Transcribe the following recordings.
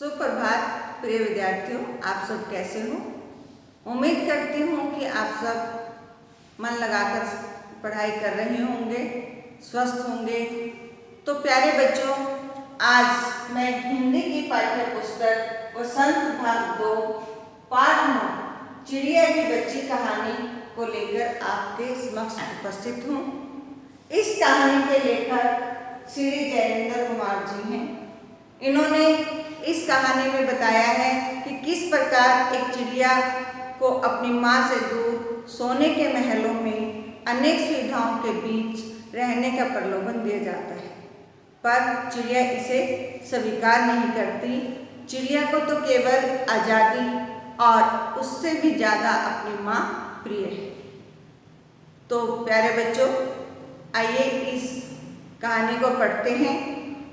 सुप्रभात प्रिय विद्यार्थियों, आप सब कैसे हो। उम्मीद करती हूँ कि आप सब मन लगाकर पढ़ाई कर रहे होंगे, स्वस्थ होंगे। तो प्यारे बच्चों, आज मैं हिंदी की पाठ्य पुस्तक वसंत भाग 2 पाठ 9 चिड़िया की बच्ची कहानी को लेकर आपके समक्ष उपस्थित हूँ। इस कहानी के लेखक श्री जयेंद्र कुमार जी हैं। इन्होंने इस कहानी में बताया है कि किस प्रकार एक चिड़िया को अपनी माँ से दूर सोने के महलों में अनेक सुविधाओं के बीच रहने का प्रलोभन दिया जाता है, पर चिड़िया इसे स्वीकार नहीं करती। चिड़िया को तो केवल आज़ादी और उससे भी ज़्यादा अपनी माँ प्रिय है। तो प्यारे बच्चों, आइए इस कहानी को पढ़ते हैं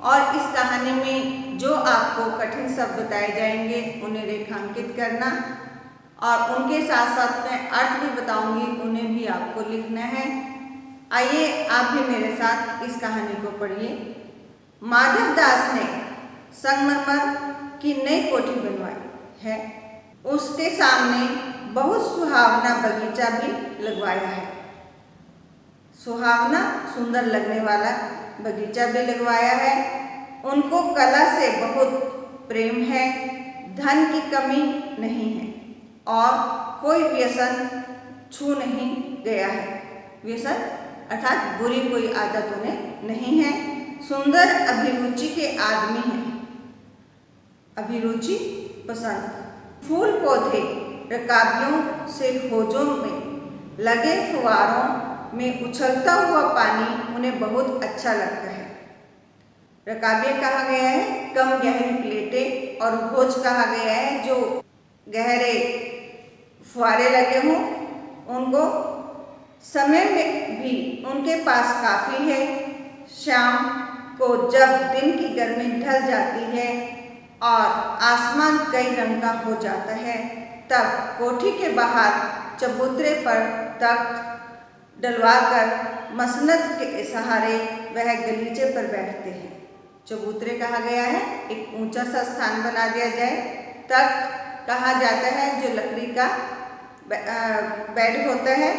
और इस कहानी में जो आपको कठिन शब्द बताए जाएंगे उन्हें रेखांकित करना और उनके साथ साथ मैं अर्थ भी बताऊंगी, उन्हें भी आपको लिखना है। आइए आप भी मेरे साथ इस कहानी को पढ़िए। माधव दास ने संगमरमर की नई कोठी बनवाई है। उसके सामने बहुत सुहावना बगीचा भी लगवाया है। सुहावना, सुंदर लगने वाला बगीचा भी लगवाया है। उनको कला से बहुत प्रेम है, धन की कमी नहीं है और कोई व्यसन छू नहीं गया है। व्यसन अर्थात बुरी कोई आदत उन्हें नहीं है। सुंदर अभिरुचि के आदमी हैं। अभिरुचि पसंद। फूल पौधे, रकाबियों से होजों में लगे फुवारों में उछलता हुआ पानी उन्हें बहुत अच्छा लगता है। रकाबियाँ कहा गया है कम गहरी प्लेटें और होज कहा गया है जो गहरे फुवारे लगे हों उनको। समय में भी उनके पास काफ़ी है। शाम को जब दिन की गर्मी ढल जाती है और आसमान कई रंग का हो जाता है, तब कोठी के बाहर चबूतरे पर तख्त डलवाकर मसनद के सहारे वह गलीचे पर बैठते हैं। चबूतरे कहा गया है एक ऊंचा सा स्थान बना दिया जाए। तख्त कहा जाता है जो लकड़ी का बेड होता है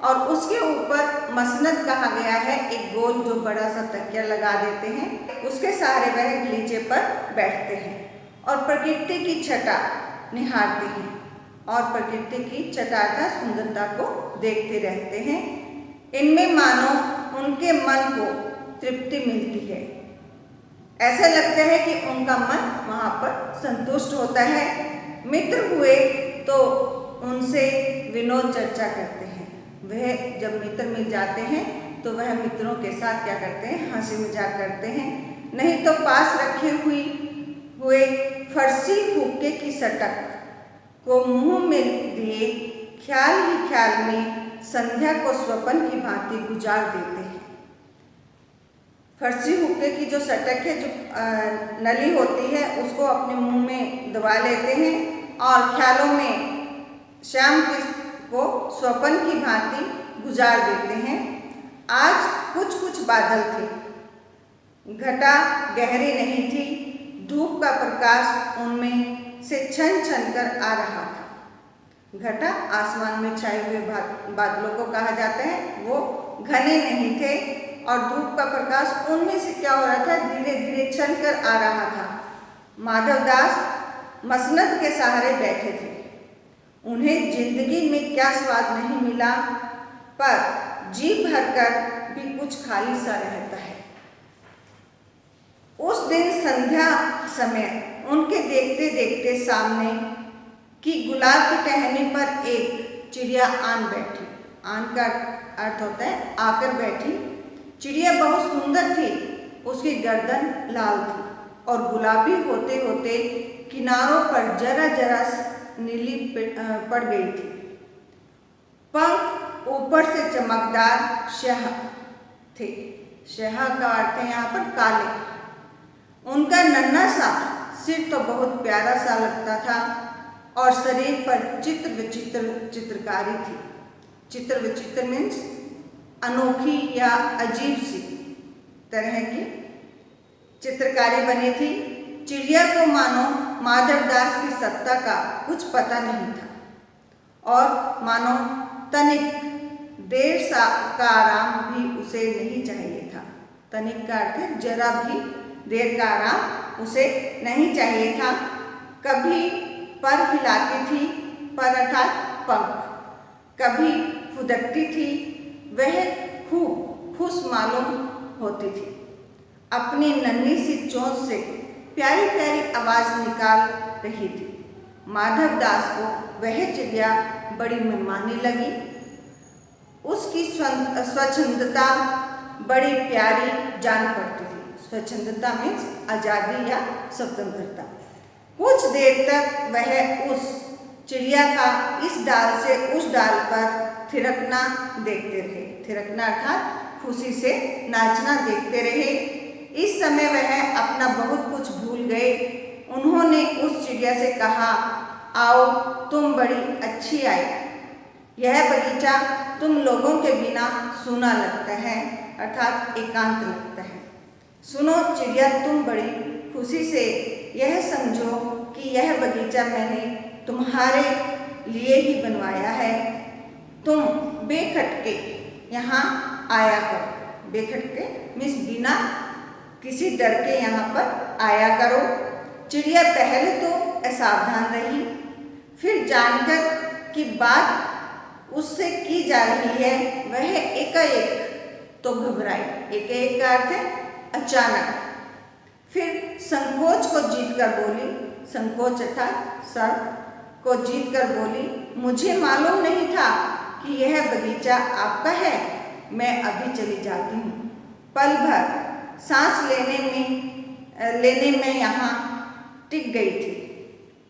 और उसके ऊपर मसनद कहा गया है एक गोल जो बड़ा सा तकिया लगा देते हैं। उसके सहारे वह गलीचे पर बैठते हैं और प्रकृति की छटा निहारते हैं और प्रकृति की छटा का सुंदरता को देखते रहते हैं। इनमें मानो उनके मन को तृप्ति मिलती है। ऐसा लगता है कि उनका मन वहाँ पर संतुष्ट होता है। मित्र हुए तो उनसे विनोद चर्चा करते हैं। वह जब मित्र मिल जाते हैं तो वह मित्रों के साथ क्या करते हैं, हंसी मजाक करते हैं। नहीं तो पास रखे हुए फरसी हुक्के की सटक को मुंह में दिए ख्याल ही ख्याल में संध्या को स्वप्न की भांति गुजार देते हैं। फरसी हुक्के की जो सटक है, जो नली होती है, उसको अपने मुंह में दबा लेते हैं और ख्यालों में शाम को स्वप्न की भांति गुजार देते हैं। आज कुछ कुछ बादल थे, घटा गहरी नहीं थी। धूप का प्रकाश उनमें से छन छन कर आ रहा था। घटा आसमान में छाए हुए बादलों को कहा जाता है। वो घने नहीं थे और धूप का प्रकाश उनमें से क्या हो रहा था, धीरे धीरे छन कर आ रहा था। माधव दास मसनद के सहारे बैठे थे। उन्हें जिंदगी में क्या स्वाद नहीं मिला, पर जी भरकर भी कुछ खाली सा रहता है। उस दिन संध्या समय उनके देखते देखते सामने की गुलाब की टहनी पर एक चिड़िया आन बैठी। आन का अर्थ होता है आकर बैठी। चिड़िया बहुत सुंदर थी। उसकी गर्दन लाल थी और गुलाबी होते होते किनारों पर जरा जरा नीली पड़ गई थी। पंख ऊपर से चमकदार स्याह थे। स्याह का अर्थ है यहाँ पर काले। उनका नन्हा सा सिर तो बहुत प्यारा सा लगता था और शरीर पर चित्र विचित्र चित्रकारी थी। चित्र विचित्र मीन्स अनोखी या अजीब सी तरह की चित्रकारी बनी थी। चिड़िया को मानो माधवदास की सत्ता का कुछ पता नहीं था और मानो तनिक देर का आराम भी उसे नहीं चाहिए था। तनिक का अर्थ जरा भी देर का आराम उसे नहीं चाहिए था। कभी पर हिलाती थी, पर अर्थात पंख, कभी फुदकती थी, वह खूब खुश मालूम होती थी। अपनी नन्ही सी चोंच से प्यारी प्यारी आवाज़ निकाल रही थी। माधवदास को वह चिड़िया बड़ी मनमानी लगी। उसकी स्वच्छंदता बड़ी प्यारी जान पड़ती थी। स्वच्छंदता मीन्स आज़ादी या स्वतंत्रता। कुछ देर तक वह उस चिड़िया का इस डाल से उस डाल पर थिरकना देखते रहे। थिरकना अर्थात खुशी से नाचना देखते रहे। इस समय वह अपना बहुत कुछ भूल गए। उन्होंने उस चिड़िया से कहा, आओ, तुम बड़ी अच्छी आई। यह बगीचा तुम लोगों के बिना सूना लगता है, अर्थात एकांत लगता है। सुनो चिड़िया, तुम बड़ी खुशी से यह समझो कि यह बगीचा मैंने तुम्हारे लिए ही बनवाया है। तुम बेखटके यहाँ आया करो। बेखटके मीन्स बिना किसी डर के यहाँ पर आया करो। चिड़िया पहले तो असावधान रही, फिर जानकर कि बात उससे की जा रही है, वह एकाएक तो घबराई। एकाएक का अर्थ है अचानक। फिर संकोच को जीतकर बोली, संकोच अर्थात शर्म को जीतकर बोली, मुझे मालूम नहीं था कि यह बगीचा आपका है। मैं अभी चली जाती हूँ। पल भर सांस लेने में यहाँ टिक गई थी।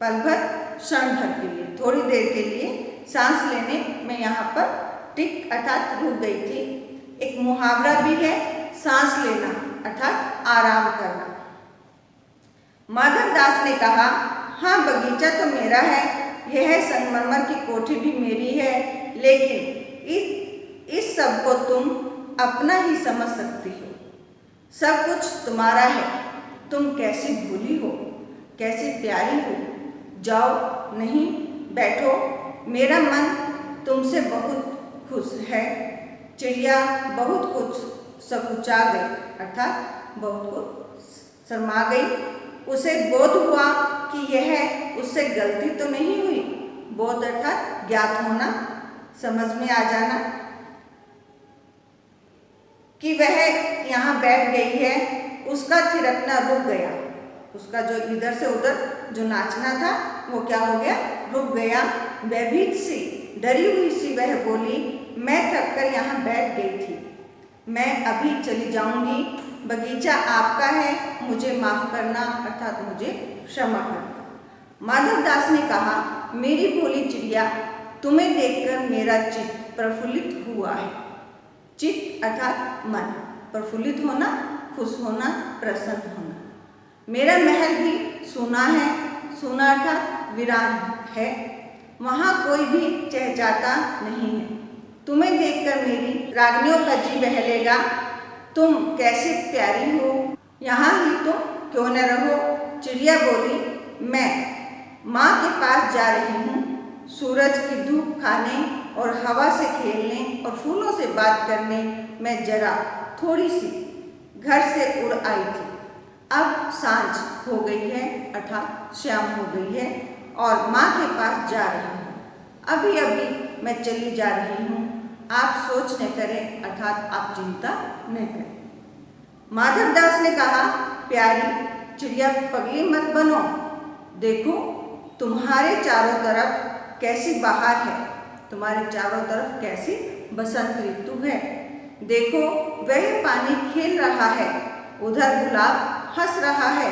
पल भर क्षण भर के लिए, थोड़ी देर के लिए सांस लेने में यहाँ पर टिक अर्थात रुक गई थी। एक मुहावरा भी है, सांस लेना अर्थात आराम करना। माधवदास ने कहा, हाँ, बगीचा तो मेरा है, यह संगमरमर की कोठी भी मेरी है, लेकिन इस सब को तुम अपना ही समझ सकती हो। सब कुछ तुम्हारा है। तुम कैसी भोली हो, कैसी प्यारी हो। जाओ, नहीं, बैठो, मेरा मन तुमसे बहुत खुश है। चिड़िया बहुत कुछ सकुचा गई, अर्थात बहुत कुछ शर्मा गई। उसे बोध हुआ कि यह उससे गलती तो नहीं हुई। बोध अर्थात ज्ञात होना, समझ में आ जाना कि वह यहाँ बैठ गई है। उसका थिरकना रुक गया। उसका जो इधर से उधर जो नाचना था वो क्या हो गया, रुक गया। भयभीत सी, डरी हुई सी वह बोली, मैं थक कर यहाँ बैठ गई थी, मैं अभी चली जाऊंगी। बगीचा आपका है, मुझे माफ करना, अर्थात मुझे क्षमा करना। माधवदास ने कहा, मेरी भोली चिड़िया, तुम्हें देखकर मेरा चित्त प्रफुल्लित हुआ है। चित्त अर्थात मन, प्रफुल्लित होना, खुश होना, प्रसन्न होना। मेरा महल भी सूना है। सूना अर्थात वीरान है, वहाँ कोई भी चहचहाता नहीं है। तुम्हें देखकर मेरी रागनियों का जी बहलेगा। तुम कैसी प्यारी हो, यहाँ ही तुम क्यों न रहो। चिड़िया बोली, मैं माँ के पास जा रही हूँ। सूरज की धूप खाने और हवा से खेलने और फूलों से बात करने मैं जरा थोड़ी सी घर से उड़ आई थी। अब सांझ हो गई है, अर्थात शाम हो गई है और माँ के पास जा रही हूँ। अभी अभी मैं चली जा रही हूँ। आप सोच न करें, अर्थात आप चिंता न करें। माधवदास ने कहा, प्यारी चिड़िया, पगली मत बनो। देखो तुम्हारे चारों तरफ कैसी बहार है, तुम्हारे चारों तरफ कैसी बसंत ऋतु है। देखो वह पानी खेल रहा है, उधर गुलाब हंस रहा है।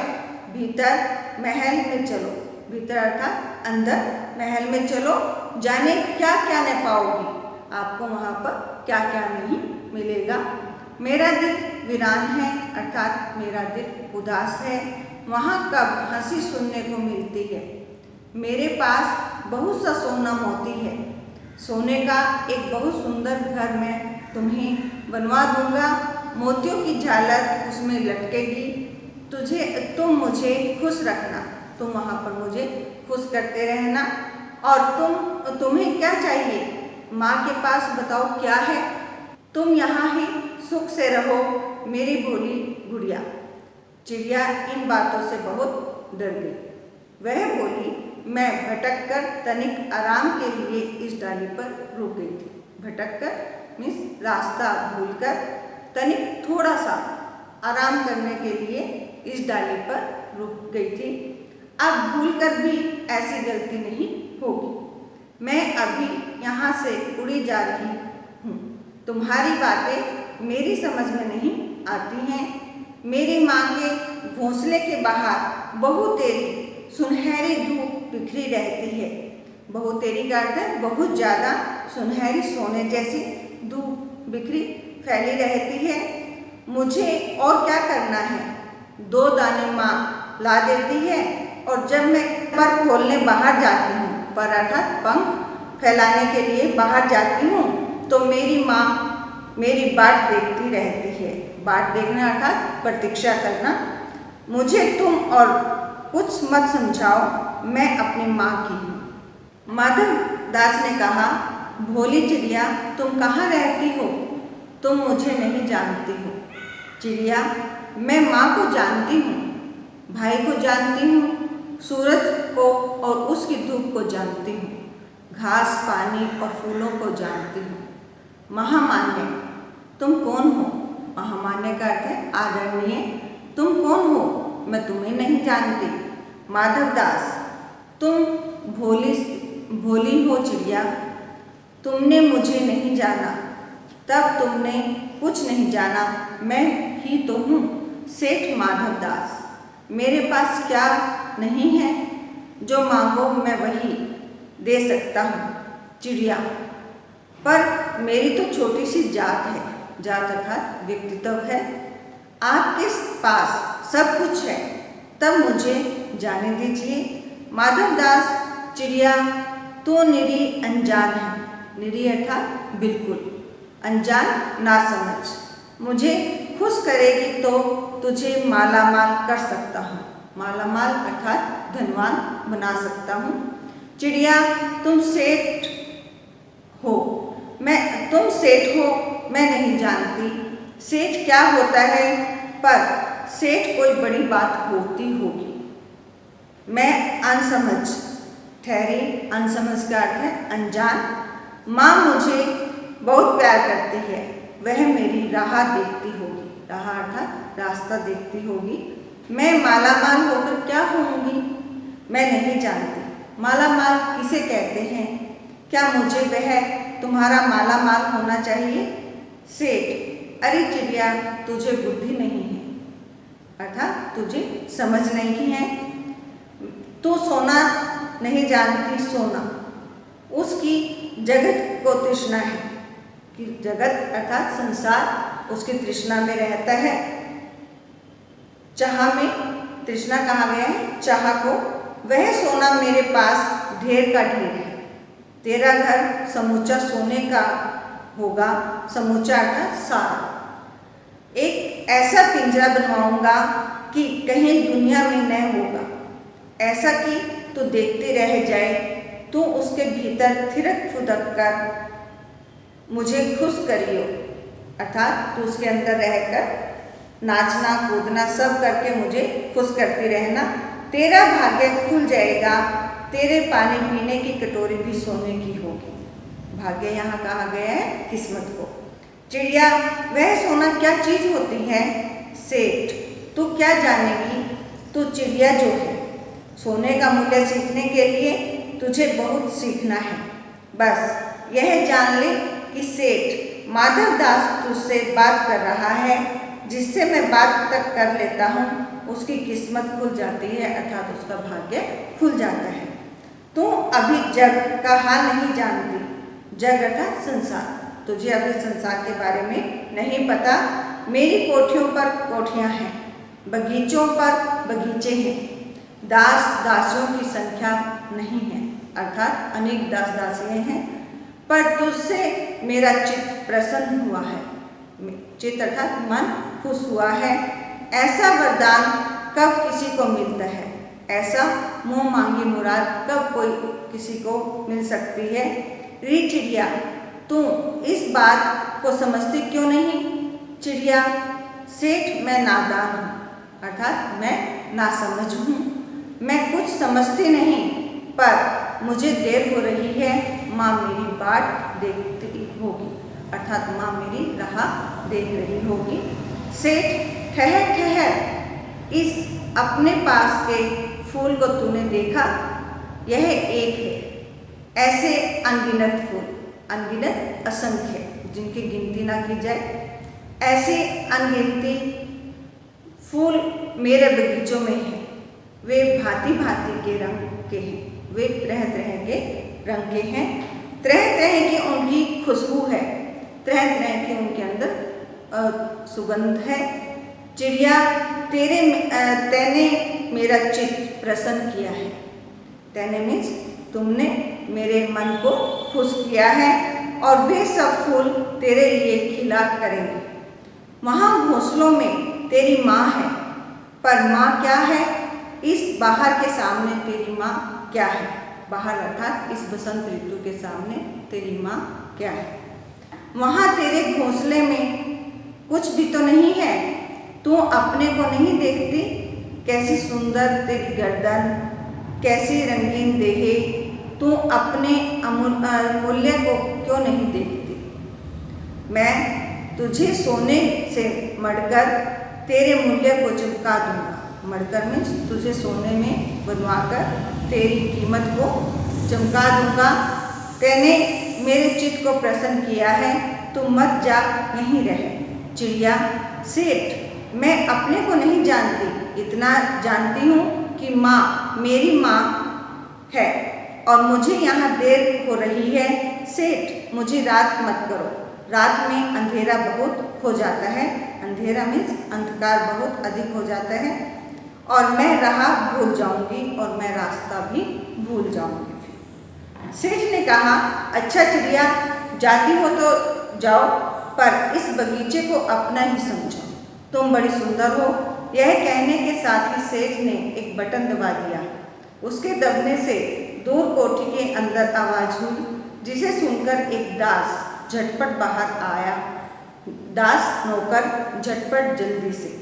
भीतर महल में चलो, भीतर अर्थात अंदर महल में चलो, जाने क्या क्या न पाओगी, आपको वहाँ पर क्या क्या नहीं मिलेगा। मेरा दिल वीरान है, अर्थात मेरा दिल उदास है, वहाँ कब हंसी सुनने को मिलती है। मेरे पास बहुत सा सोना मोती है, सोने का एक बहुत सुंदर घर मैं तुम्हें बनवा दूंगा। मोतियों की झालर उसमें लटकेगी, तुम मुझे खुश रखना, तुम वहाँ पर मुझे खुश करते रहना। और तुम्हें क्या चाहिए? माँ के पास बताओ क्या है? तुम यहाँ ही सुख से रहो मेरी भोली गुड़िया। चिड़िया इन बातों से बहुत डर गई। वह बोली, मैं भटक कर तनिक आराम के लिए इस डाली पर रुक गई थी। भटक कर मीन्स रास्ता भूलकर, तनिक थोड़ा सा आराम करने के लिए इस डाली पर रुक गई थी। अब भूलकर भी ऐसी गलती नहीं होगी। मैं अभी यहाँ से उड़ी जा रही हूँ। तुम्हारी बातें मेरी समझ में नहीं आती हैं। मेरी माँ के घोंसले के बाहर बहुतेरी सुनहरी धूप बिखरी रहती है। बहुतेरी का अर्थ है बहुत ज़्यादा सुनहरी सोने जैसी धूप बिखरी फैली रहती है। मुझे और क्या करना है? 2 दाने माँ ला देती है और जब मैं पर खोलने बाहर जाती हूँ, पर अर्थात पंख फैलाने के लिए बाहर जाती हूँ, तो मेरी माँ मेरी बाट देखती रहती है। बाट देखना अर्थात प्रतीक्षा करना। मुझे तुम और कुछ मत समझाओ, मैं अपनी माँ की हूँ। माधव दास ने कहा, भोली चिड़िया, तुम कहाँ रहती हो? तुम मुझे नहीं जानती हो। चिड़िया, मैं माँ को जानती हूँ, भाई को जानती हूँ, सूरज को और उसकी धूप को जानती हूँ, घास पानी और फूलों को जानती हूँ। महामान्य, तुम कौन हो? महामान्य का अर्थ है आदरणीय। तुम कौन हो? मैं तुम्हें नहीं जानती। माधव दास, तुम भोली हो चिड़िया, तुमने मुझे नहीं जाना, तब तुमने कुछ नहीं जाना, मैं ही तो हूँ, सेठ माधव दास। मेरे पास क्या नहीं है? जो मांगो मैं वही दे सकता हूँ। चिड़िया, पर मेरी तो छोटी सी जात है। जात अर्थात व्यक्तित्व है। आपके पास सब कुछ है, तब मुझे जाने दीजिए। माधव दास, चिड़िया, तो निरी अनजान है। निरी अर्थात बिल्कुल, अनजान ना समझ। मुझे खुश करेगी तो तुझे मालामाल कर सकता हूँ। मालामाल अर्थात धनवान बना सकता हूँ। चिड़िया, तुम सेठ हो, मैं नहीं जानती। सेठ क्या होता है, पर सेठ कोई बड़ी बात होती होगी। मैं अनसमझ ठहरी। अनसमझ का अर्थ है अनजान। माँ मुझे बहुत प्यार करती है, वह मेरी राह देखती होगी। राह अर्थात रास्ता देखती होगी। मैं मालामाल होकर क्या होऊंगी? मैं नहीं जानती। मालामाल किसे कहते हैं? क्या मुझे वह तुम्हारा मालामाल होना चाहिए? सेठ, अरे चिड़िया, तुझे बुद्धि नहीं है, अर्थात तुझे समझ नहीं है। तू सोना नहीं जानती। सोना उसकी जगत को तृष्णा है कि जगत अर्थात संसार उसकी तृष्णा में रहता है। चाह में तृष्णा कहा गया है, चाह को। वह सोना मेरे पास ढेर का ढेर है। तेरा घर समूचा सोने का होगा। समूचा अर्थात सारा। एक ऐसा पिंजरा बनवाऊंगा कि कहीं दुनिया में न होगा। ऐसा कि तू देखते रह जाए। तू उसके भीतर थिरक फुदक कर मुझे खुश करियो, अर्थात तू उसके अंदर रहकर नाचना कूदना सब करके मुझे खुश करती रहना। तेरा भाग्य खुल जाएगा। तेरे पानी पीने की कटोरी भी सोने की होगी। भाग्य यहाँ कहा गया है किस्मत को। चिड़िया, वह सोना क्या चीज होती है? सेठ, तू क्या जानेगी? तू चिड़िया जो है। सोने का मूल्य सीखने के लिए तुझे बहुत सीखना है। बस यह जान ले कि सेठ माधव दास तुझसे बात कर रहा है। जिससे मैं बात तक कर लेता हूँ उसकी किस्मत खुल जाती है, अर्थात उसका भाग्य खुल जाता है। तू अभी जग का हाल नहीं जानती। जग अर्थात संसार। तुझे अभी संसार के बारे में नहीं पता। मेरी कोठियों पर कोठियाँ हैं, बगीचों पर बगीचे हैं। दास दासियों की संख्या नहीं है, अर्थात अनेक दास दासियाँ हैं। पर तुझसे मेरा चित्त प्रसन्न हुआ है। चित्त अर्थात मन खुश हुआ है। ऐसा वरदान कब किसी को मिलता है, ऐसा मुँह मांगी मुराद कब कोई किसी को मिल सकती है। री चिड़िया, तू इस बात को समझती क्यों नहीं। चिड़िया, सेठ मैं नादान हूँ, अर्थात मैं नासमझ हूँ, मैं कुछ समझती नहीं, पर मुझे देर हो रही है, माँ मेरी बाट देखती होगी, अर्थात माँ मेरी राह देख रही होगी। सेठ, ठहर ठहर, इस अपने पास के फूल को तूने देखा, यह एक है, ऐसे अनगिनत फूल, अनगिनत असंख्य, जिनकी गिनती ना की जाए, ऐसे अनगिनती फूल मेरे बगीचों में हैं। वे भांति भांति के रंग के हैं, वे तरह तरह के रंग के हैं, तरह तरह की उनकी खुशबू है, तरह तरह की उनके अंदर सुगंध है। चिड़िया, तैने मेरा चित्त प्रसन्न किया है। तैने मीन्स तुमने मेरे मन को खुश किया है, और वे सब फूल तेरे लिए खिला करेंगे। वहाँ घोंसलों में तेरी माँ है, पर माँ क्या है, इस बाहर के सामने तेरी माँ क्या है। बाहर अर्थात इस बसंत ऋतु के सामने तेरी माँ क्या है। वहाँ तेरे घोंसले में कुछ भी तो नहीं है, तू अपने को नहीं देखती, कैसी सुंदर तेरी गर्दन, कैसी रंगीन देहे, तू अपने मूल्य को क्यों नहीं देखती। मैं तुझे सोने से मढ़कर तेरे मूल्य को चमका दूंगा। मढ़कर मीन्स तुझे सोने में बनवाकर तेरी कीमत को चमका दूंगा। तैने मेरे चित्त को प्रसन्न किया है, तू मत जा, यहीं रहे। चिड़िया, सेठ मैं अपने को नहीं जानती, इतना जानती हूँ कि माँ मेरी माँ है, और मुझे यहाँ देर हो रही है। सेठ मुझे रात मत करो, रात में अंधेरा बहुत हो जाता है, अंधेरा मीन्स अंधकार बहुत अधिक हो जाता है, और मैं राह भूल जाऊंगी, और मैं रास्ता भी भूल जाऊंगी। सेठ ने कहा, अच्छा चिड़िया, जाती हो तो जाओ, पर इस बगीचे को अपना ही समझो, तुम बड़ी सुंदर हो। यह कहने के साथ ही सेठ ने एक बटन दबा दिया। उसके दबने से दूर कोठी के अंदर आवाज हुई, जिसे सुनकर एक दास झटपट बाहर आया। दास नौकर झटपट जल्दी से।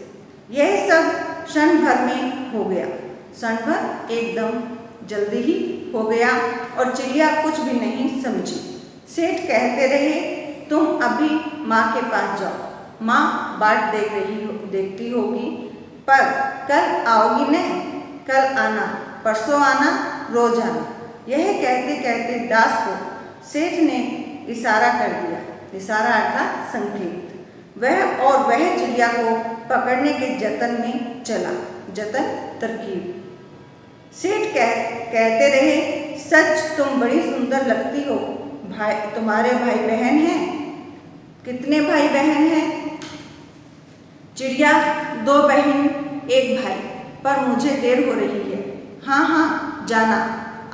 यह सब क्षण भर में हो गया, क्षण भर एकदम जल्दी ही हो गया, और चिड़िया कुछ भी नहीं समझी। सेठ कहते रहे, तुम अभी माँ के पास जाओ, माँ बाट देखती होगी, पर कल आओगी न, कल आना, परसों आना, रोज आना। यह कहते कहते दास को सेठ ने इशारा कर दिया। इशारा अर्थात संकेत। वह चिड़िया को पकड़ने के जतन में चला। जतन तरकीब। सेठ कहते रहे, सच तुम बड़ी सुंदर लगती हो। भाई, तुम्हारे भाई बहन हैं? कितने भाई बहन हैं? चिड़िया, 2 बहन 1 भाई, पर मुझे देर हो रही है। हाँ हाँ जाना,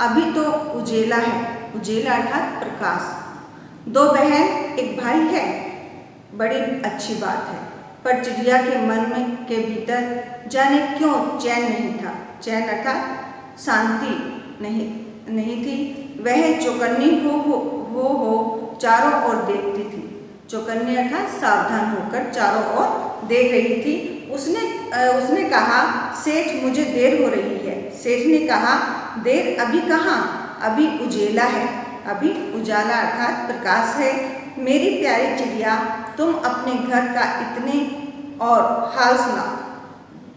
अभी तो उजेला है। उजेला अर्थात प्रकाश। 2 बहन 1 भाई है, बड़ी अच्छी बात है। पर चिड़िया के मन में के भीतर जाने क्यों चैन नहीं था। चैन अर्थात शांति नहीं थी। वह चौकन्नी हो चारों ओर देखती थी। चौकन्नी अर्थात सावधान होकर चारों ओर देख रही थी। उसने कहा, सेठ मुझे देर हो रही है। सेठ ने कहा, देर अभी कहाँ, अभी उजेला है, अभी उजाला अर्थात प्रकाश है। मेरी प्यारी चिड़िया, तुम अपने घर का इतने और हाल सुना,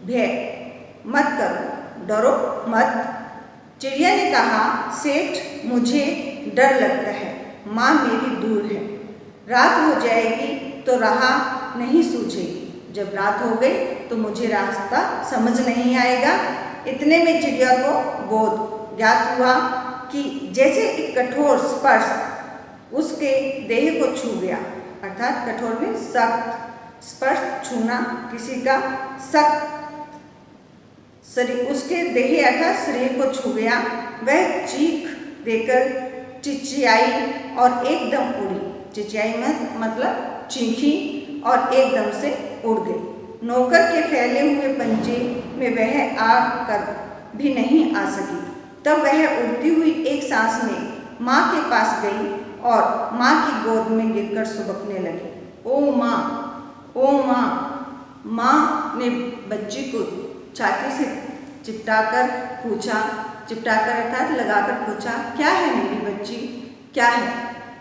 भय मत करो, डरो मत। चिड़िया ने कहा, सेठ मुझे डर लगता है, माँ मेरी दूर है, रात हो जाएगी तो राह नहीं सूझेगी। जब रात हो गई तो मुझे रास्ता समझ नहीं आएगा। इतने में चिड़िया को बोध ज्ञात हुआ कि जैसे एक कठोर स्पर्श उसके देह को छू गया। अर्थात कठोर में सख्त, स्पर्श छूना किसी का सख्त शरीर, उसके देह अर्थात शरीर को छू गया। वह चीख देकर चिचियाई और एकदम उड़ी। चिचियाई मतलब चीखी और एकदम से उड़ गई। नौकर के फैले हुए पंजे में वह आकर भी नहीं आ सकी। तब वह उड़ती हुई एक सांस में माँ के पास गई और माँ की गोद में गिरकर सुबकने लगी। ओ माँ, ओ माँ। माँ ने बच्ची को छाती से चिपटाकर अर्थात लगाकर पूछा, क्या है मेरी बच्ची, क्या है?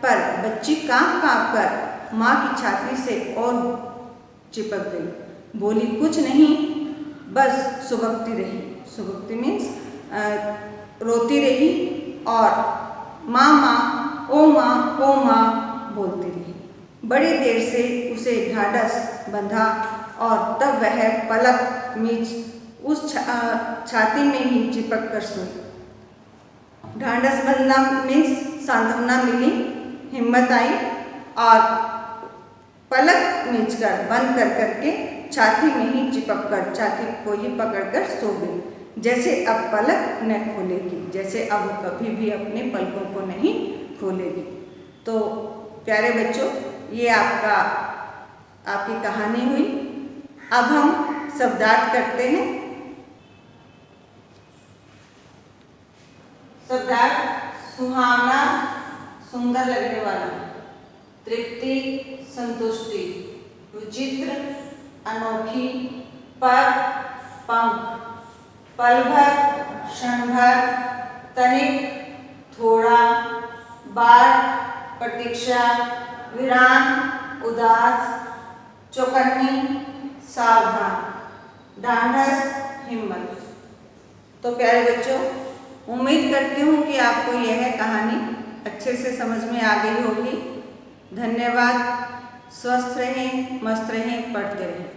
पर बच्ची काँप काँप कर माँ की छाती से और चिपक गई। बोली, कुछ नहीं, बस सुबकती रही। सुबकती मीन्स रोती रही और माँ माँ, ओ माँ बोलती रही। बड़ी देर से उसे ढाढ़स बंधा और तब वह पलक मीच उस छाती में ही चिपक कर सोई। ढाढ़स बंधना मीन्स सांत्वना मिली, हिम्मत आई और पलक मीचकर बंद कर करके छाती में ही चिपक कर छाती को ही पकड़कर सो गई, जैसे अब पलक न खोलेगी, जैसे अब कभी भी अपने पलकों को नहीं खोलेगी। तो प्यारे बच्चों, ये आपकी कहानी हुई। अब हम शब्दार्थ करते हैं। शब्दार्थ: सुहावना, सुंदर लगने वाला। तृप्ति, संतुष्टि। विचित्र, अनोखी। पर, पंख। पल भर, क्षण भर। तनिक, थोड़ा। बार, प्रतीक्षा। विराम, उदास। चौकन्नी, सावधान। ढाढ़स, हिम्मत। तो प्यारे बच्चों, उम्मीद करती हूँ कि आपको यह कहानी अच्छे से समझ में आ गई होगी। धन्यवाद। स्वस्थ रहें, मस्त रहें, पढ़ते रहें।